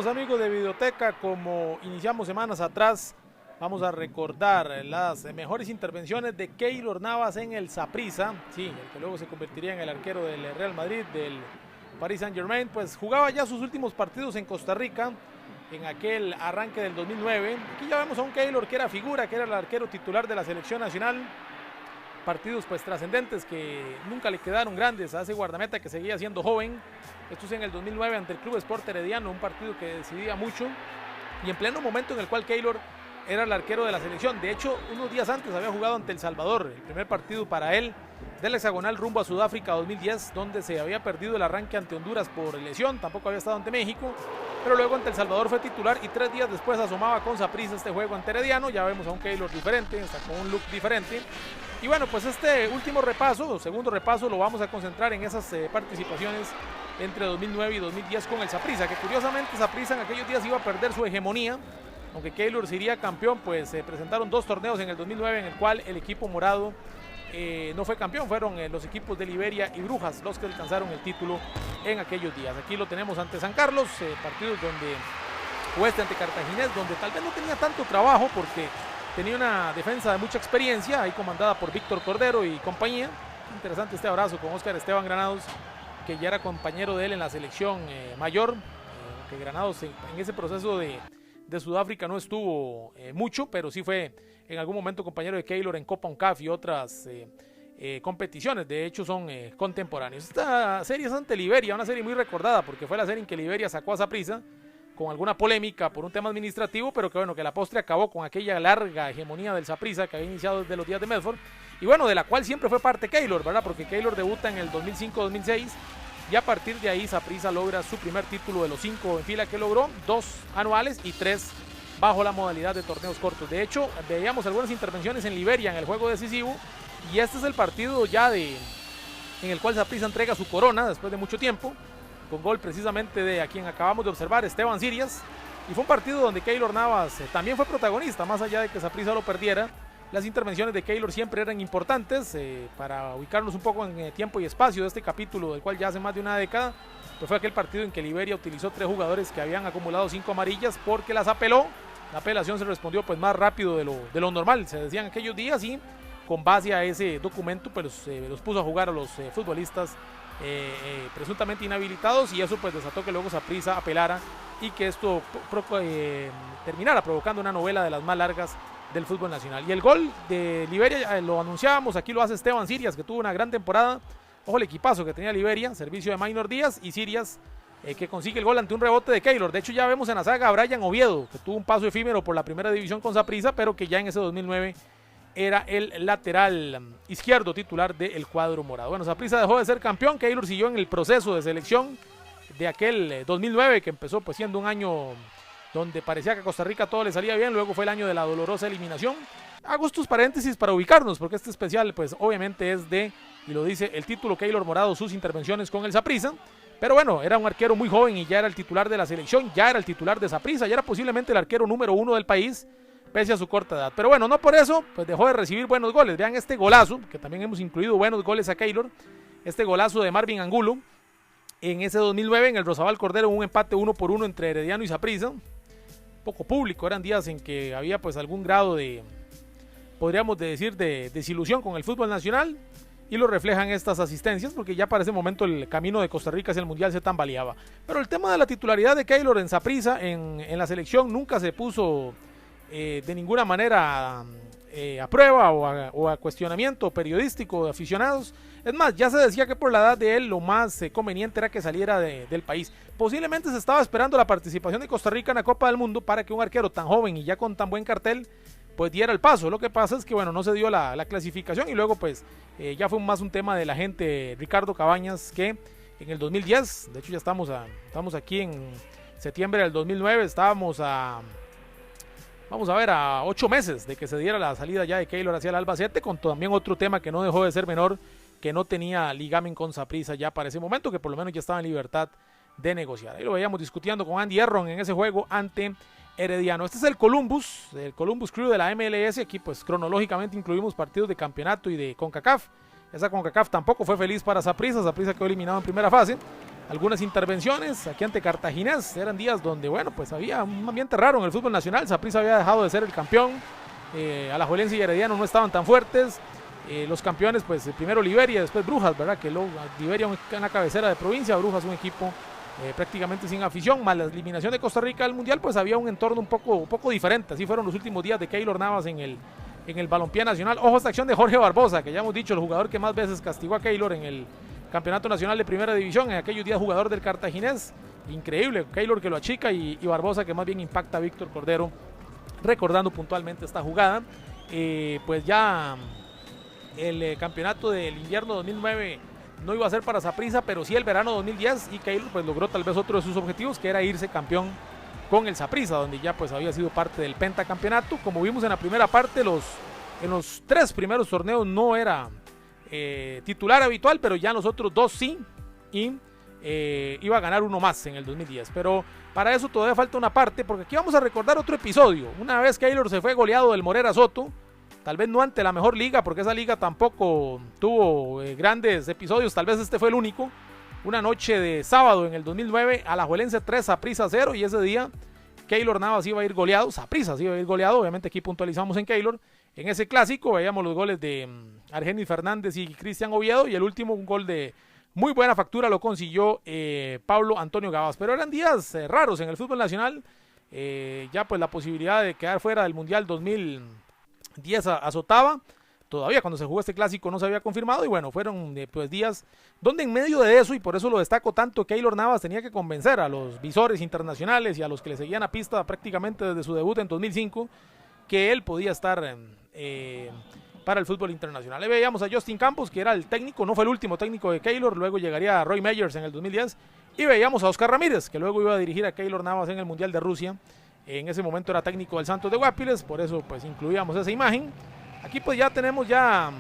Bienvenidos amigos de Videoteca. Como iniciamos semanas atrás, vamos a recordar las mejores intervenciones de Keylor Navas en el Saprissa, sí, el que luego se convertiría en el arquero del Real Madrid, del Paris Saint-Germain. Pues jugaba ya sus últimos partidos en Costa Rica en aquel arranque del 2009. Aquí ya vemos a un Keylor que era figura, que era el arquero titular de la selección nacional. Partidos pues trascendentes que nunca le quedaron grandes a ese guardameta que seguía siendo joven. Esto es en el 2009 ante el Club Sport Herediano, un partido que decidía mucho y en pleno momento en el cual Keylor era el arquero de la selección. De hecho, unos días antes había jugado ante El Salvador, el primer partido para él del hexagonal rumbo a Sudáfrica 2010, donde se había perdido el arranque ante Honduras por lesión. Tampoco había estado ante México, pero luego ante El Salvador fue titular y 3 días después asomaba con Saprissa este juego ante Herediano. Ya vemos a un Keylor diferente, está con un look diferente. Y bueno, pues este último repaso, o segundo repaso, lo vamos a concentrar en esas participaciones entre 2009 y 2010 con el Saprissa, que curiosamente Saprissa en aquellos días iba a perder su hegemonía. Aunque Keylor sería campeón, pues se presentaron 2 torneos en el 2009 en el cual el equipo morado no fue campeón, fueron los equipos de Liberia y Brujas los que alcanzaron el título en aquellos días. Aquí lo tenemos ante San Carlos, partidos donde Oeste ante Cartaginés, donde tal vez no tenía tanto trabajo porque tenía una defensa de mucha experiencia, ahí comandada por Víctor Cordero y compañía. Interesante este abrazo con Óscar Esteban Granados, que ya era compañero de él en la selección mayor, que Granados en ese proceso de Sudáfrica no estuvo mucho, pero sí fue en algún momento compañero de Keylor en Copa UNCAF y otras competiciones. De hecho son contemporáneos. Esta serie es ante Liberia, una serie muy recordada porque fue la serie en que Liberia sacó a Saprissa con alguna polémica por un tema administrativo, pero que bueno, que la postre acabó con aquella larga hegemonía del Saprissa que había iniciado desde los días de Medford, y bueno, de la cual siempre fue parte Keylor, ¿verdad? Porque Keylor debuta en el 2005-2006 y a partir de ahí Saprissa logra su primer título de los 5 en fila que logró, 2 anuales y 3 bajo la modalidad de torneos cortos. De hecho, veíamos algunas intervenciones en Liberia en el juego decisivo, y este es el partido ya en el cual Saprissa entrega su corona después de mucho tiempo, con gol precisamente de a quien acabamos de observar, Esteban Sirias. Y fue un partido donde Keylor Navas también fue protagonista, más allá de que Saprissa lo perdiera. Las intervenciones de Keylor siempre eran importantes. Para ubicarnos un poco en tiempo y espacio de este capítulo, del cual ya hace más de una década, pues fue aquel partido en que Liberia utilizó 3 jugadores que habían acumulado 5 amarillas porque las apeló. La apelación se respondió pues más rápido de lo normal, se decían aquellos días, y con base a ese documento pues los puso a jugar a los futbolistas presuntamente inhabilitados, y eso pues desató que luego Saprissa apelara y que esto terminara provocando una novela de las más largas del fútbol nacional. Y el gol de Liberia lo anunciábamos, aquí lo hace Esteban Sirias, que tuvo una gran temporada. Ojo el equipazo que tenía Liberia, servicio de Maynor Díaz y Sirias, que consigue el gol ante un rebote de Keylor. De hecho ya vemos en la saga a Brian Oviedo, que tuvo un paso efímero por la primera división con Saprissa, pero que ya en ese 2009 era el lateral izquierdo titular del cuadro morado. Bueno, Saprissa dejó de ser campeón, Keylor siguió en el proceso de selección de aquel 2009, que empezó pues siendo un año donde parecía que a Costa Rica todo le salía bien. Luego fue el año de la dolorosa eliminación. Hago estos paréntesis para ubicarnos, porque este especial pues obviamente es y lo dice el título, Keylor Morado, sus intervenciones con el Saprissa. Pero bueno, era un arquero muy joven y ya era el titular de la selección, ya era el titular de Saprissa, ya era posiblemente el arquero número 1 del país, pese a su corta edad. Pero bueno, no por eso pues dejó de recibir buenos goles. Vean este golazo, que también hemos incluido buenos goles a Keylor, este golazo de Marvin Angulo en ese 2009 en el Rosabal Cordero, un empate 1-1 entre Herediano y Saprissa. Poco público, eran días en que había pues algún grado de, podríamos decir, de desilusión con el fútbol nacional, y lo reflejan estas asistencias, porque ya para ese momento el camino de Costa Rica hacia el Mundial se tambaleaba. Pero el tema de la titularidad de Keylor en Saprissa, en la selección, nunca se puso de ninguna manera a prueba o a cuestionamiento periodístico de aficionados. Es más, ya se decía que por la edad de él lo más conveniente era que saliera del país. Posiblemente se estaba esperando la participación de Costa Rica en la Copa del Mundo para que un arquero tan joven y ya con tan buen cartel pues diera el paso. Lo que pasa es que bueno, no se dio la clasificación, y luego pues ya fue más un tema del agente Ricardo Cabañas, que en el 2010, de hecho ya estamos aquí en septiembre del 2009, estábamos a 8 meses de que se diera la salida ya de Keylor hacia el Albacete, con también otro tema que no dejó de ser menor, que no tenía ligamen con Saprissa ya para ese momento, que por lo menos ya estaba en libertad de negociar. Ahí lo veíamos discutiendo con Andy Erron en ese juego ante Herediano. Este es el Columbus Crew de la MLS. Aquí pues cronológicamente incluimos partidos de campeonato y de CONCACAF. Esa CONCACAF tampoco fue feliz para Saprissa. Saprissa quedó eliminado en primera fase. algunas intervenciones aquí ante Cartaginés. Eran días donde, bueno, pues había un ambiente raro en el fútbol nacional. Saprissa había dejado de ser el campeón. Alajuelense y Herediano no estaban tan fuertes. Los campeones, pues primero Liberia, después Brujas, ¿verdad? Que luego Liberia una cabecera de provincia, Brujas un equipo prácticamente sin afición, más la eliminación de Costa Rica del Mundial, pues había un entorno un poco diferente. Así fueron los últimos días de Keylor Navas en el balompié nacional. Ojo a esta acción de Jorge Barbosa, que ya hemos dicho, el jugador que más veces castigó a Keylor en el Campeonato Nacional de Primera División, en aquellos días jugador del Cartaginés. Increíble, Keylor que lo achica y Barbosa que más bien impacta a Víctor Cordero, recordando puntualmente esta jugada. Pues ya el campeonato del invierno 2009 no iba a ser para Saprissa, pero sí el verano 2010, y Keylor pues logró tal vez otro de sus objetivos, que era irse campeón con el Saprissa, donde ya pues había sido parte del pentacampeonato. Como vimos en la primera parte, en los 3 primeros torneos no era titular habitual, pero ya en los otros 2 sí, y iba a ganar uno más en el 2010. Pero para eso todavía falta una parte, porque aquí vamos a recordar otro episodio. Una vez Keylor se fue goleado del Morera Soto, tal vez no ante la mejor liga, porque esa liga tampoco tuvo grandes episodios, tal vez este fue el único. Una noche de sábado en el 2009, Alajuelense 3, Saprissa 0, y ese día Keylor Navas iba a ir goleado, Saprissa iba a ir goleado. Obviamente aquí puntualizamos en Keylor. En ese clásico veíamos los goles de Argenis Fernández y Cristian Oviedo, y el último, un gol de muy buena factura, lo consiguió Pablo Antonio Gabas. Pero eran días raros en el fútbol nacional. Ya pues la posibilidad de quedar fuera del Mundial 2010 azotaba. Todavía cuando se jugó este clásico no se había confirmado, y bueno, fueron pues días donde en medio de eso, y por eso lo destaco tanto, Keylor Navas tenía que convencer a los visores internacionales y a los que le seguían a pista prácticamente desde su debut en 2005, que él podía estar para el fútbol internacional. Le veíamos a Justin Campos, que era el técnico, no fue el último técnico de Keylor, luego llegaría a Roy Meyers en el 2010, y veíamos a Oscar Ramírez, que luego iba a dirigir a Keylor Navas en el Mundial de Rusia. En ese momento era técnico del Santos de Guapiles, por eso pues incluíamos esa imagen. Aquí pues ya tenemos ya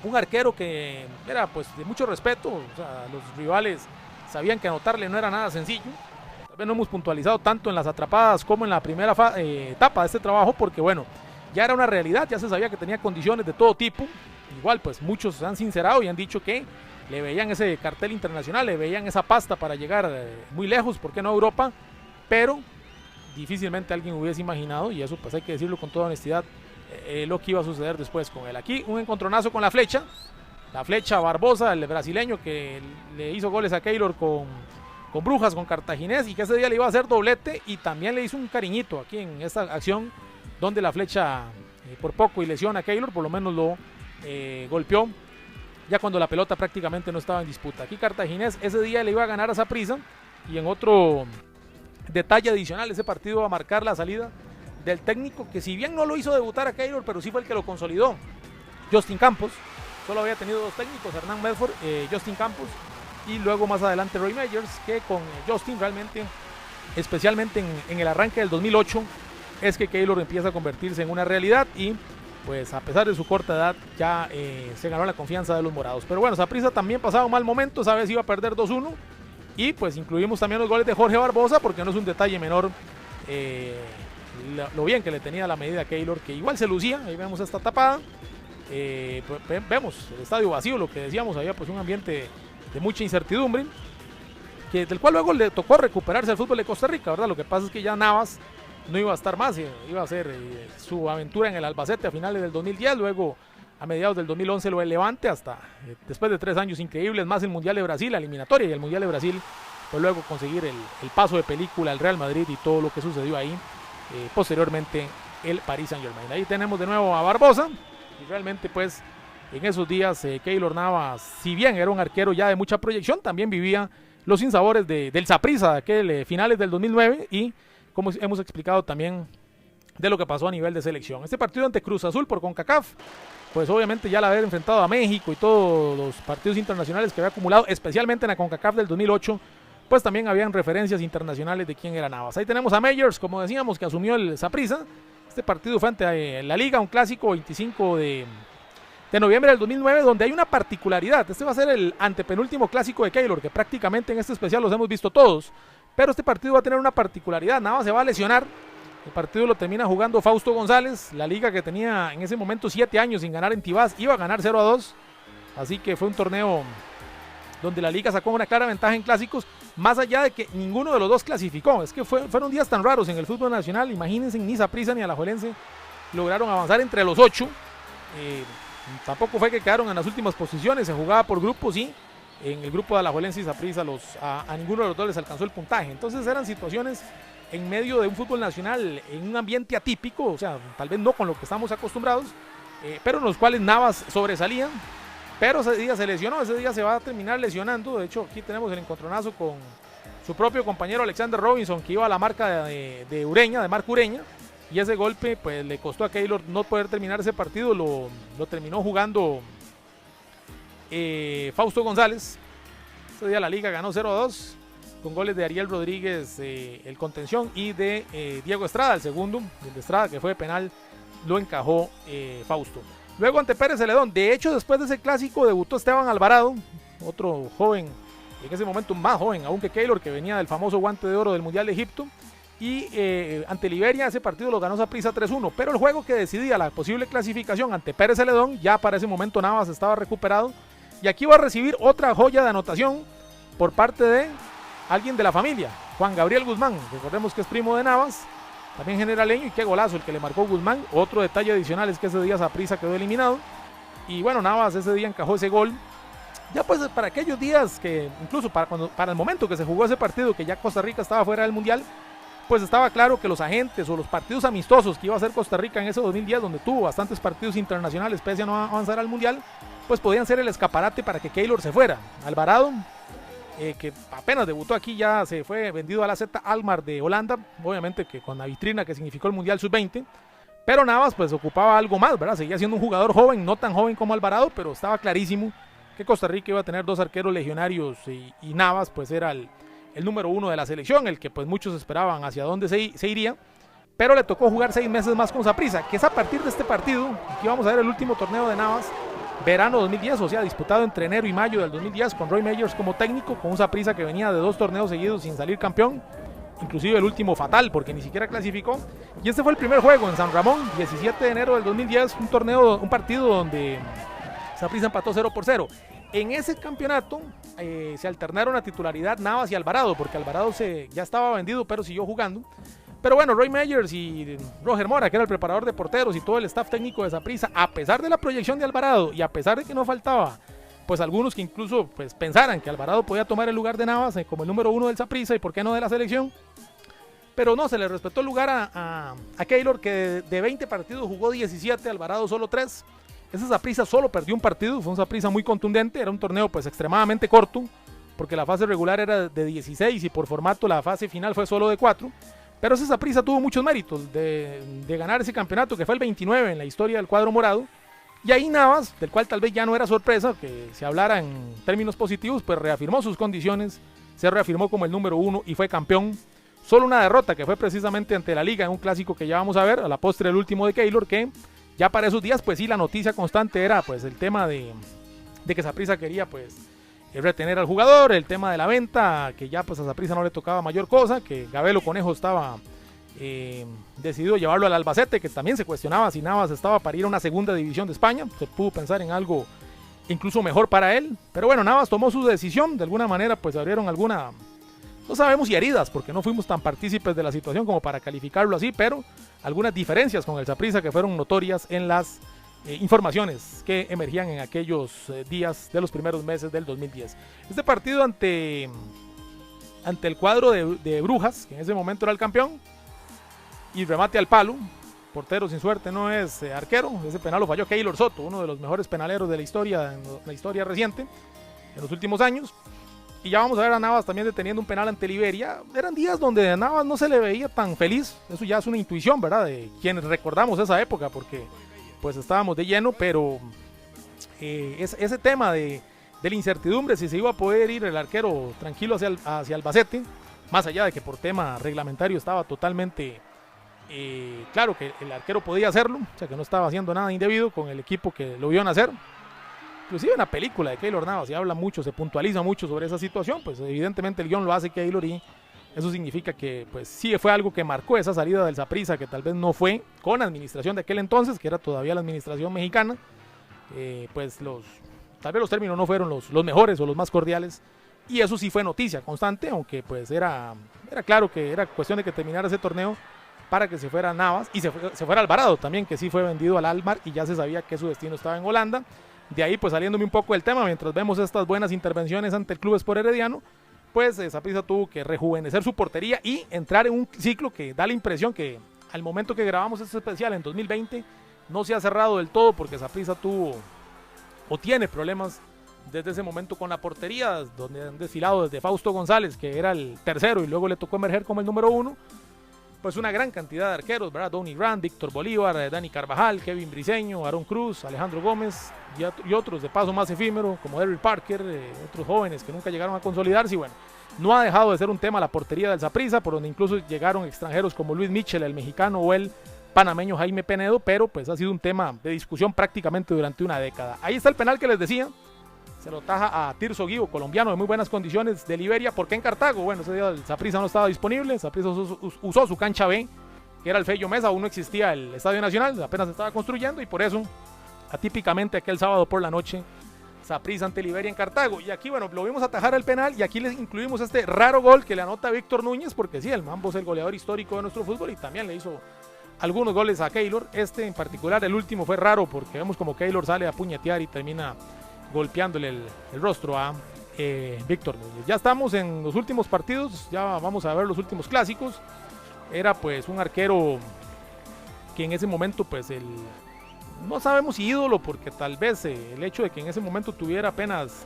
un arquero que era pues de mucho respeto. O sea, los rivales sabían que anotarle no era nada sencillo. Tal vez no hemos puntualizado tanto en las atrapadas como en la primera etapa de este trabajo, porque bueno, ya era una realidad, ya se sabía que tenía condiciones de todo tipo. Igual pues muchos se han sincerado y han dicho que le veían ese cartel internacional, le veían esa pasta para llegar muy lejos, ¿por qué no a Europa? Pero difícilmente alguien hubiese imaginado, y eso pues hay que decirlo con toda honestidad, lo que iba a suceder después con él. Aquí un encontronazo con la flecha Barbosa, el brasileño que le hizo goles a Keylor con Brujas, con Cartaginés, y que ese día le iba a hacer doblete, y también le hizo un cariñito aquí en esta acción donde la flecha por poco y lesiona a Keylor, por lo menos lo golpeó ya cuando la pelota prácticamente no estaba en disputa. Aquí Cartaginés ese día le iba a ganar a Saprissa, y en otro detalle adicional, ese partido va a marcar la salida del técnico que, si bien no lo hizo debutar a Keylor, pero sí fue el que lo consolidó, Justin Campos. Solo había tenido 2 técnicos, Hernán Medford, Justin Campos, y luego más adelante Roy Meyers, que con Justin realmente, especialmente en el arranque del 2008, es que Keylor empieza a convertirse en una realidad, y pues a pesar de su corta edad ya se ganó la confianza de los morados. Pero bueno, Saprissa también pasaba un mal momento, esa vez iba a perder 2-1, y pues incluimos también los goles de Jorge Barbosa, porque no es un detalle menor lo bien que le tenía la medida a Keylor, que igual se lucía. Ahí vemos esta tapada, pues, vemos el estadio vacío, lo que decíamos, había pues un ambiente de mucha incertidumbre, del cual luego le tocó recuperarse al fútbol de Costa Rica, ¿verdad? Lo que pasa es que ya Navas no iba a estar más, iba a hacer su aventura en el Albacete a finales del 2010, luego a mediados del 2011 lo del Levante, hasta después de 3 años increíbles, más el Mundial de Brasil, la eliminatoria y el Mundial de Brasil, pues luego conseguir el paso de película al Real Madrid y todo lo que sucedió ahí. Posteriormente el Paris Saint-Germain. Ahí tenemos de nuevo a Barbosa, y realmente pues en esos días Keylor Navas, si bien era un arquero ya de mucha proyección, también vivía los sinsabores del Saprissa, aquel finales del 2009, y como hemos explicado también de lo que pasó a nivel de selección. Este partido ante Cruz Azul por CONCACAF, pues obviamente ya al haber enfrentado a México y todos los partidos internacionales que había acumulado, especialmente en la CONCACAF del 2008, pues también habían referencias internacionales de quién era Navas. Ahí tenemos a Meyers, como decíamos, que asumió el Saprissa. Este partido fue ante la Liga, un clásico 25 de noviembre del 2009, donde hay una particularidad. Este va a ser el antepenúltimo clásico de Keylor, que prácticamente en este especial los hemos visto todos, pero este partido va a tener una particularidad. Navas se va a lesionar. El partido lo termina jugando Fausto González. La Liga, que tenía en ese momento 7 años sin ganar en Tibás, iba a ganar 0-2, así que fue un torneo donde la liga sacó una clara ventaja en clásicos, más allá de que ninguno de los dos clasificó. Es que fueron días tan raros en el fútbol nacional, imagínense, ni Saprissa ni Alajuelense lograron avanzar entre los 8. Tampoco fue que quedaron en las últimas posiciones, se jugaba por grupos y en el grupo de Alajuelense y Saprissa a ninguno de los dos les alcanzó el puntaje. Entonces eran situaciones en medio de un fútbol nacional, en un ambiente atípico, o sea, tal vez no con lo que estamos acostumbrados, pero en los cuales Navas sobresalían. Pero ese día se lesionó, ese día se va a terminar lesionando. De hecho, aquí tenemos el encontronazo con su propio compañero Alexander Robinson, que iba a la marca de Ureña, de Marco Ureña. Y ese golpe pues le costó a Keylor no poder terminar ese partido. Lo terminó jugando Fausto González. Ese día la liga ganó 0-2 con goles de Ariel Rodríguez, el contención, y de Diego Estrada, el segundo. El de Estrada, que fue de penal, lo encajó Fausto. Luego ante Pérez Celedón. De hecho, después de ese clásico debutó Esteban Alvarado, otro joven, en ese momento más joven aún que Keylor, que venía del famoso guante de oro del Mundial de Egipto. Y ante Liberia ese partido lo ganó Saprissa 3-1. Pero el juego que decidía la posible clasificación ante Pérez Celedón, ya para ese momento Navas estaba recuperado. Y aquí va a recibir otra joya de anotación por parte de alguien de la familia, Juan Gabriel Guzmán. Recordemos que es primo de Navas, también generaleño, y qué golazo el que le marcó Guzmán. Otro detalle adicional es que ese día Saprissa quedó eliminado. Y bueno, Navas ese día encajó ese gol. Ya pues para aquellos días que, incluso para el momento que se jugó ese partido, que ya Costa Rica estaba fuera del Mundial, pues estaba claro que los agentes o los partidos amistosos que iba a hacer Costa Rica en ese 2010, donde tuvo bastantes partidos internacionales pese a no avanzar al Mundial, pues podían ser el escaparate para que Keylor se fuera. Alvarado, que apenas debutó aquí, ya se fue vendido a la Z Alkmaar de Holanda, obviamente que con la vitrina que significó el Mundial Sub-20, pero Navas pues ocupaba algo más, ¿verdad? Seguía siendo un jugador joven, no tan joven como Alvarado, pero estaba clarísimo que Costa Rica iba a tener 2 arqueros legionarios y Navas pues era el número 1 de la selección, el que pues muchos esperaban hacia dónde se iría, pero le tocó jugar 6 meses más con Saprissa, que es a partir de este partido. Aquí vamos a ver el último torneo de Navas, verano 2010, o sea, disputado entre enero y mayo del 2010, con Roy Meyers como técnico, con un Saprissa que venía de 2 torneos seguidos sin salir campeón, inclusive el último fatal, porque ni siquiera clasificó. Y este fue el primer juego en San Ramón, 17 de enero del 2010, un partido donde Saprissa empató 0-0. En ese campeonato se alternaron a titularidad Navas y Alvarado, porque Alvarado ya estaba vendido, pero siguió jugando. Pero bueno, Roy Meyers y Roger Mora, que era el preparador de porteros, y todo el staff técnico de Saprissa, a pesar de la proyección de Alvarado y a pesar de que no faltaba pues algunos que incluso pues pensaran que Alvarado podía tomar el lugar de Navas como el número 1 del Saprissa y por qué no de la selección, pero no, se le respetó el lugar a Keylor, que de 20 partidos jugó 17, Alvarado solo 3. Ese Saprissa solo perdió un partido, fue un Saprissa muy contundente, era un torneo pues extremadamente corto, porque la fase regular era de 16 y por formato la fase final fue solo de 4. Pero ese Saprissa tuvo muchos méritos de ganar ese campeonato, que fue el 29 en la historia del cuadro morado. Y ahí Navas, del cual tal vez ya no era sorpresa que se hablara en términos positivos, pues reafirmó sus condiciones, se reafirmó como el número 1 y fue campeón. Solo una derrota, que fue precisamente ante la Liga en un clásico que ya vamos a ver, a la postre el último de Keylor, que ya para esos días pues sí, la noticia constante era pues el tema de que Saprissa quería pues retener al jugador, el tema de la venta, que ya pues a Saprissa no le tocaba mayor cosa, que Gabelo Conejo estaba decidido llevarlo al Albacete, que también se cuestionaba si Navas estaba para ir a una segunda división de España. Se pudo pensar en algo incluso mejor para él, pero bueno, Navas tomó su decisión. De alguna manera pues abrieron alguna, no sabemos si heridas, porque no fuimos tan partícipes de la situación como para calificarlo así, pero algunas diferencias con el Saprissa que fueron notorias en las informaciones que emergían en aquellos días de los primeros meses del 2010. Este partido ante el cuadro de Brujas, que en ese momento era el campeón, y remate al palo, portero sin suerte, no es arquero. Ese penal lo falló Keylor Soto, uno de los mejores penaleros de la historia, en la historia reciente, en los últimos años. Y ya vamos a ver a Navas también deteniendo un penal ante Liberia. Eran días donde a Navas no se le veía tan feliz. Eso ya es una intuición, ¿verdad?, de quienes recordamos esa época, porque pues estábamos de lleno, pero ese tema de la incertidumbre, si se iba a poder ir el arquero tranquilo hacia Albacete, más allá de que por tema reglamentario estaba totalmente claro que el arquero podía hacerlo, o sea que no estaba haciendo nada indebido con el equipo que lo vio nacer. Inclusive en la película de Keylor Navas se habla mucho, se puntualiza mucho sobre esa situación, pues evidentemente el guión lo hace Keylor, y eso significa que pues sí fue algo que marcó esa salida del Saprissa, que tal vez no fue con la administración de aquel entonces, que era todavía la administración mexicana. Pues los tal vez los términos no fueron los mejores o los más cordiales, y eso sí fue noticia constante, aunque pues era claro que era cuestión de que terminara ese torneo para que se fuera Navas y se fuera Alvarado también, que sí fue vendido al Almar y ya se sabía que su destino estaba en Holanda. De ahí, pues saliéndome un poco del tema, mientras vemos estas buenas intervenciones ante el Club Sport Herediano, pues Saprissa tuvo que rejuvenecer su portería y entrar en un ciclo que da la impresión que al momento que grabamos este especial en 2020 no se ha cerrado del todo, porque Saprissa tuvo o tiene problemas desde ese momento con la portería, donde han desfilado desde Fausto González, que era el tercero y luego le tocó emerger como el número 1, pues una gran cantidad de arqueros, ¿verdad? Donny Rand, Víctor Bolívar, Dani Carvajal, Kevin Briseño, Aaron Cruz, Alejandro Gómez y otros de paso más efímero como Derrick Parker, otros jóvenes que nunca llegaron a consolidarse. Y bueno, no ha dejado de ser un tema la portería del Saprissa, por donde incluso llegaron extranjeros como Luis Mitchell, el mexicano, o el panameño Jaime Penedo, pero pues ha sido un tema de discusión prácticamente durante una década. Ahí está el penal que les decía. Se lo taja a Tirso Guivo, colombiano de muy buenas condiciones de Liberia. ¿Por qué en Cartago? Bueno, ese día el Saprissa no estaba disponible. Saprissa usó su cancha B, que era el Fello Mesa. Aún no existía el Estadio Nacional, apenas se estaba construyendo, y por eso, atípicamente aquel sábado por la noche, Saprissa ante Liberia en Cartago. Y aquí, bueno, lo vimos atajar el penal, y aquí les incluimos este raro gol que le anota Víctor Núñez, porque sí, el Mambo es el goleador histórico de nuestro fútbol y también le hizo algunos goles a Keylor. Este en particular, el último, fue raro porque vemos como Keylor sale a puñetear y termina golpeándole el rostro a Víctor Núñez. Ya estamos en los últimos partidos, ya vamos a ver los últimos clásicos. Era pues un arquero que en ese momento pues no sabemos si ídolo, porque tal vez el hecho de que en ese momento tuviera apenas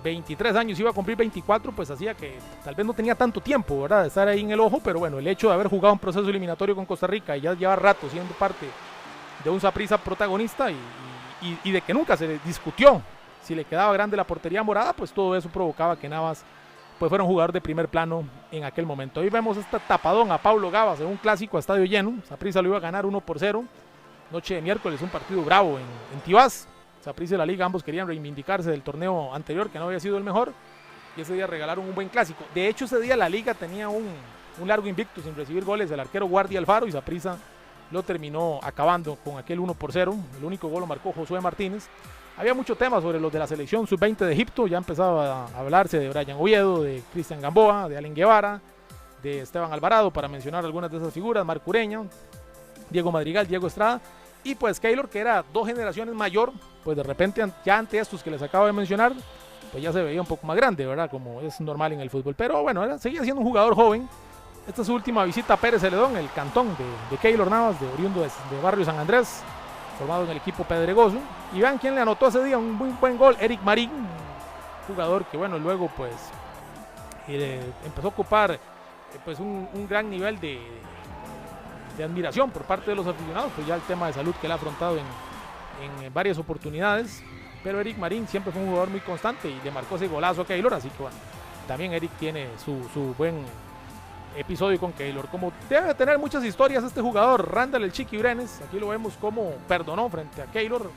23 años, iba a cumplir 24, pues hacía que tal vez no tenía tanto tiempo, ¿verdad?, de estar ahí en el ojo, pero bueno, el hecho de haber jugado un proceso eliminatorio con Costa Rica y ya lleva rato siendo parte de un Saprissa protagonista y de que nunca se le discutió si le quedaba grande la portería morada, pues todo eso provocaba que Navas pues fuera un jugador de primer plano en aquel momento. Hoy vemos esta tapadón a Paulo Gavas en un clásico a estadio lleno. Saprissa lo iba a ganar 1-0, noche de miércoles, un partido bravo en Tibás. Saprissa y la Liga ambos querían reivindicarse del torneo anterior, que no había sido el mejor, y ese día regalaron un buen clásico. De hecho, ese día la Liga tenía un largo invicto sin recibir goles del arquero Guardia Alfaro, y Saprissa lo terminó acabando con aquel 1-0. El único gol lo marcó Josué Martínez. Había mucho tema sobre los de la selección sub-20 de Egipto. Ya empezaba a hablarse de Brian Oviedo, de Cristian Gamboa, de Allen Guevara, de Esteban Alvarado, para mencionar algunas de esas figuras, Marc Ureña, Diego Madrigal, Diego Estrada, y pues Keylor, que era 2 generaciones mayor, pues de repente ya ante estos que les acabo de mencionar, pues ya se veía un poco más grande, ¿verdad?, como es normal en el fútbol. Pero bueno, seguía siendo un jugador joven. Esta es su última visita a Pérez Celedón, el cantón de Keylor Navas, de oriundo de Barrio San Andrés, formado en el equipo pedregoso. Y vean quién le anotó ese día un muy buen gol, Eric Marín, jugador que bueno, luego pues empezó a ocupar pues un gran nivel de admiración por parte de los aficionados, pues ya el tema de salud que él ha afrontado en varias oportunidades. Pero Eric Marín siempre fue un jugador muy constante y le marcó ese golazo a Keylor, así que bueno, también Eric tiene su buen episodio con Keylor. Como debe tener muchas historias este jugador, Randall el Chiqui Brenes, aquí lo vemos como perdonó frente a Keylor.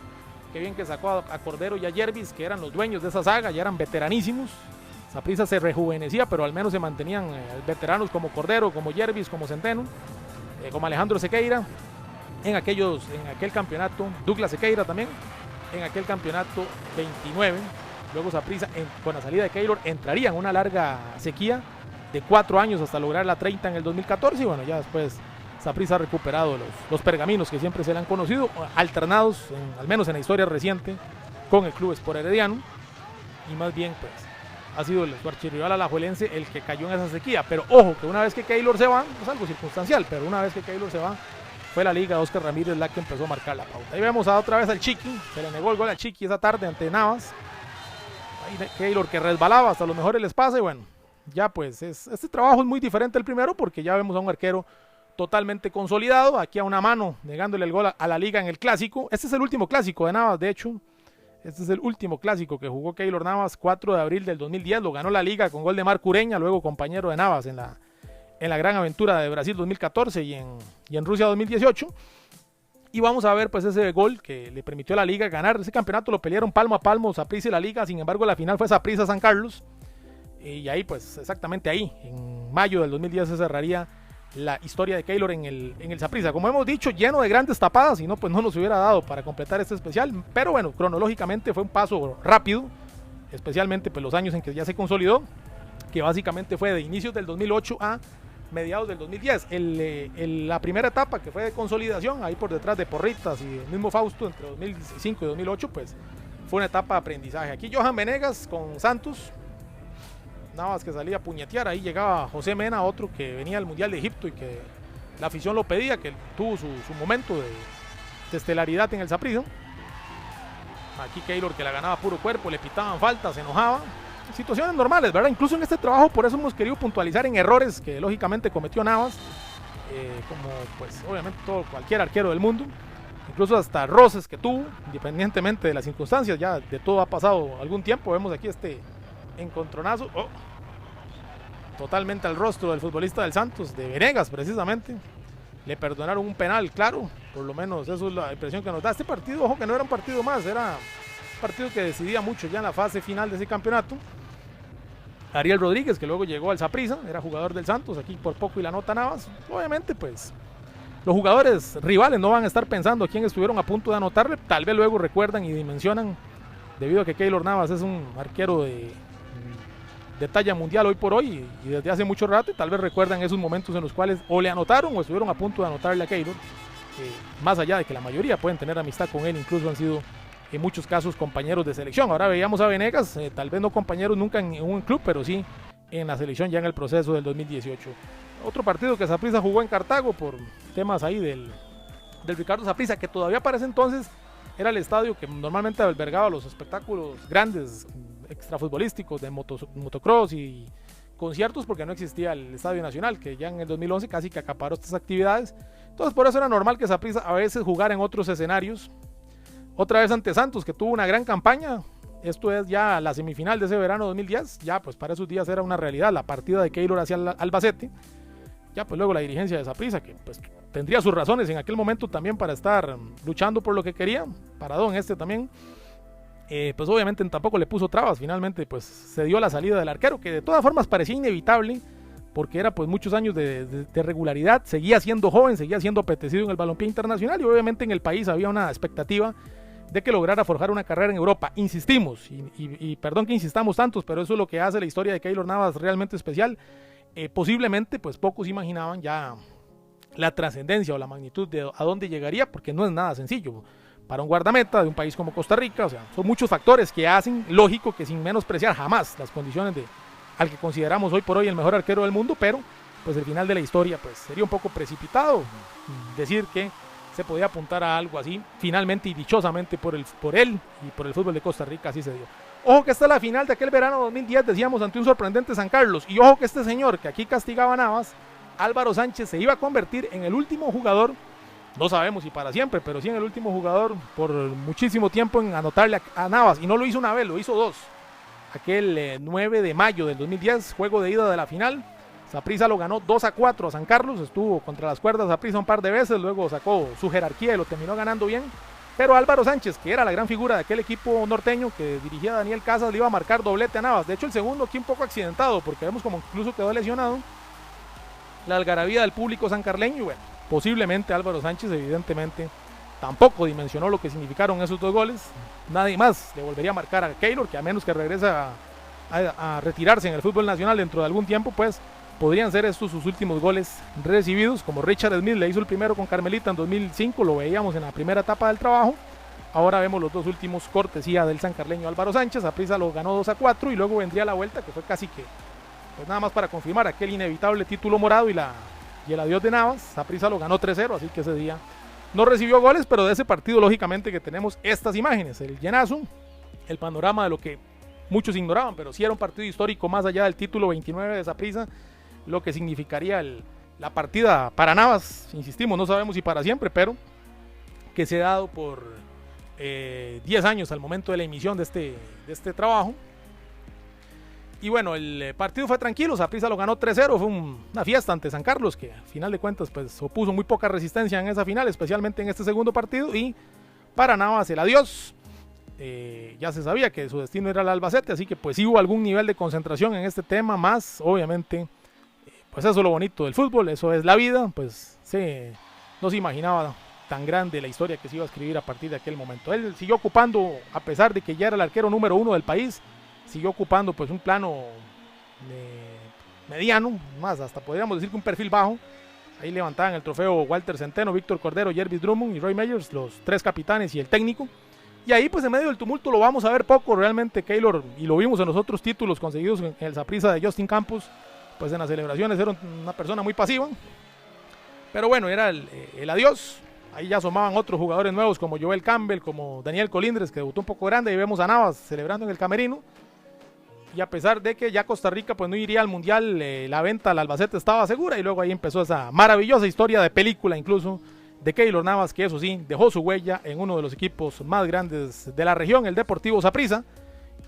Qué bien que sacó a Cordero y a Yervis, que eran los dueños de esa saga, ya eran veteranísimos. Saprissa se rejuvenecía, pero al menos se mantenían veteranos como Cordero, como Yervis, como Centeno, como Alejandro Sequeira en aquel campeonato, Douglas Sequeira también en aquel campeonato 29. Luego Saprissa, con la salida de Keylor, entraría en una larga sequía de 4 años hasta lograr la 30 en el 2014, y bueno, ya después Saprissa ha recuperado los pergaminos que siempre se le han conocido, alternados, al menos en la historia reciente, con el Club Sport Herediano, y más bien pues ha sido su archirrival alajuelense el que cayó en esa sequía. Pero ojo, que una vez que Keylor se va, es algo circunstancial, pero una vez que Keylor se va, fue la Liga de Oscar Ramírez la que empezó a marcar la pauta. Ahí vemos otra vez al Chiqui, se le negó el gol al Chiqui esa tarde ante Navas. Ahí Keylor que resbalaba, hasta los mejores les pasa, y bueno, ya pues este trabajo es muy diferente al primero, porque ya vemos a un arquero totalmente consolidado, aquí a una mano, negándole el gol a la Liga en el clásico. Este es el último clásico de Navas, de hecho. Este es el último clásico que jugó Keylor Navas, 4 de abril del 2010. Lo ganó la Liga con gol de Marc Ureña, luego compañero de Navas en la gran aventura de Brasil 2014 y en Rusia 2018. Y vamos a ver pues ese gol que le permitió a la Liga ganar. Ese campeonato lo pelearon palmo a palmo Saprissa y la Liga. Sin embargo, la final fue Saprissa San Carlos. Y ahí pues exactamente ahí, en mayo del 2010 se cerraría la historia de Keylor en el Saprissa. Como hemos dicho, lleno de grandes tapadas, si no, pues no nos hubiera dado para completar este especial. Pero bueno, cronológicamente fue un paso rápido, especialmente pues los años en que ya se consolidó, que básicamente fue de inicios del 2008 a mediados del 2010. La primera etapa, que fue de consolidación, ahí por detrás de Porritas y el mismo Fausto, entre 2005 y 2008, pues fue una etapa de aprendizaje. Aquí Johan Venegas con Santos, Navas que salía a puñetear, ahí llegaba José Mena, otro que venía del Mundial de Egipto y que la afición lo pedía, que tuvo su momento de estelaridad en el Saprissa. Aquí Keylor, que la ganaba puro cuerpo, le pitaban faltas, se enojaba. Situaciones normales, ¿verdad? Incluso en este trabajo, por eso hemos querido puntualizar en errores que lógicamente cometió Navas, como pues obviamente cualquier arquero del mundo, incluso hasta roces que tuvo, independientemente de las circunstancias. Ya de todo ha pasado algún tiempo. Vemos aquí este encontronazo, totalmente al rostro del futbolista del Santos, de Venegas precisamente. Le perdonaron un penal, claro, por lo menos eso es la impresión que nos da. Este partido, ojo que no era un partido más, era un partido que decidía mucho ya en la fase final de ese campeonato. Ariel Rodríguez, que luego llegó al Saprissa, era jugador del Santos, aquí por poco y la nota Navas. Obviamente pues los jugadores rivales no van a estar pensando a quién estuvieron a punto de anotarle, tal vez luego recuerdan y dimensionan, debido a que Keylor Navas es un arquero de talla mundial hoy por hoy y desde hace mucho rato, y tal vez recuerdan esos momentos en los cuales o le anotaron o estuvieron a punto de anotarle a Keylor, más allá de que la mayoría pueden tener amistad con él, incluso han sido en muchos casos compañeros de selección. Ahora veíamos a Venegas, tal vez no compañeros nunca en un club, pero sí en la selección ya en el proceso del 2018. Otro partido que Saprissa jugó en Cartago por temas ahí del Ricardo Saprissa, que todavía para ese entonces era el estadio que normalmente albergaba los espectáculos grandes, extrafutbolísticos, de motocross y conciertos, porque no existía el Estadio Nacional, que ya en el 2011 casi que acaparó estas actividades. Entonces por eso era normal que Saprissa a veces jugara en otros escenarios. Otra vez ante Santos, que tuvo una gran campaña. Esto es ya la semifinal de ese verano 2010. Ya pues para esos días era una realidad la partida de Keylor hacia el Albacete. Ya pues luego la dirigencia de Saprissa, que pues tendría sus razones en aquel momento también para estar luchando por lo que quería. Paradón este también. Pues obviamente tampoco le puso trabas. Finalmente pues se dio la salida del arquero, que de todas formas parecía inevitable, porque era pues muchos años de regularidad, seguía siendo joven, seguía siendo apetecido en el balompié internacional, y obviamente en el país había una expectativa de que lograra forjar una carrera en Europa. Insistimos, y perdón que insistamos tantos, pero eso es lo que hace la historia de Keylor Navas realmente especial. Posiblemente pues pocos imaginaban ya la trascendencia o la magnitud de a dónde llegaría, porque no es nada sencillo para un guardameta de un país como Costa Rica. O sea, son muchos factores que hacen lógico que, sin menospreciar jamás las condiciones de al que consideramos hoy por hoy el mejor arquero del mundo, pero pues el final de la historia pues sería un poco precipitado decir que se podía apuntar a algo así. Finalmente y dichosamente por él y por el fútbol de Costa Rica así se dio. Ojo que esta es la final de aquel verano 2010, decíamos, ante un sorprendente San Carlos, y ojo que este señor que aquí castigaba a Navas, Álvaro Sánchez, se iba a convertir en el último jugador, no sabemos si para siempre, pero sí en el último jugador por muchísimo tiempo en anotarle a Navas, y no lo hizo una vez, lo hizo dos. Aquel 9 de mayo del 2010, juego de ida de la final, Saprissa lo ganó 2-4 a San Carlos, estuvo contra las cuerdas Saprissa un par de veces, luego sacó su jerarquía y lo terminó ganando bien, pero Álvaro Sánchez, que era la gran figura de aquel equipo norteño que dirigía Daniel Casas, le iba a marcar doblete a Navas. De hecho el segundo aquí un poco accidentado, porque vemos como incluso quedó lesionado. La algarabía del público sancarleño, y bueno, posiblemente Álvaro Sánchez evidentemente tampoco dimensionó lo que significaron esos dos goles. Nadie más le volvería a marcar a Keylor, que a menos que regrese a retirarse en el fútbol nacional dentro de algún tiempo, pues podrían ser estos sus últimos goles recibidos, como Richard Smith le hizo el primero con Carmelita en 2005, lo veíamos en la primera etapa del trabajo. Ahora vemos los dos últimos cortesía del sancarleño Álvaro Sánchez. Saprissa lo ganó 2-4 y luego vendría la vuelta, que fue casi que pues nada más para confirmar aquel inevitable título morado y el adiós de Navas. Saprissa lo ganó 3-0, así que ese día no recibió goles, pero de ese partido lógicamente que tenemos estas imágenes, el llenazo, el panorama de lo que muchos ignoraban, pero sí era un partido histórico más allá del título 29 de Saprissa, lo que significaría la partida para Navas, insistimos, no sabemos si para siempre, pero que se ha dado por 10 años al momento de la emisión de este trabajo. Y bueno, el partido fue tranquilo, Saprissa lo ganó 3-0, fue una fiesta ante San Carlos, que al final de cuentas pues opuso muy poca resistencia en esa final, especialmente en este segundo partido, y para Navas el adiós. Ya se sabía que su destino era el Albacete, así que pues sí hubo algún nivel de concentración en este tema, más obviamente pues eso es lo bonito del fútbol, eso es la vida, pues sí, no se imaginaba tan grande la historia que se iba a escribir a partir de aquel momento. Él siguió ocupando, a pesar de que ya era el arquero número 1 del país, siguió ocupando pues un plano mediano, más hasta podríamos decir que un perfil bajo. Ahí levantaban el trofeo Walter Centeno, Víctor Cordero, Jervis Drummond y Roy Meyers, los 3 capitanes y el técnico. Y ahí pues en medio del tumulto lo vamos a ver poco realmente Keylor, y lo vimos en los otros títulos conseguidos en el Saprissa de Justin Campos, pues en las celebraciones era una persona muy pasiva. Pero bueno, era el adiós. Ahí ya asomaban otros jugadores nuevos como Joel Campbell, como Daniel Colindres, que debutó un poco grande, y vemos a Navas celebrando en el camerino. Y a pesar de que ya Costa Rica pues no iría al Mundial, la venta al Albacete estaba segura, y luego ahí empezó esa maravillosa historia de película incluso de Keylor Navas, que eso sí, dejó su huella en uno de los equipos más grandes de la región, el Deportivo Saprissa.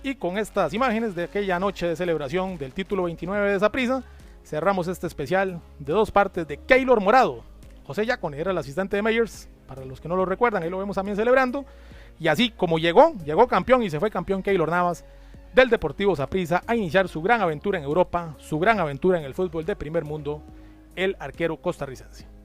Y con estas imágenes de aquella noche de celebración del título 29 de Saprissa, cerramos este especial de 2 partes de Keylor Morado. José Yacone era el asistente de Meyers, para los que no lo recuerdan, ahí lo vemos también celebrando. Y así como llegó campeón y se fue campeón Keylor Navas del Deportivo Saprissa a iniciar su gran aventura en Europa, su gran aventura en el fútbol de primer mundo, el arquero costarricense.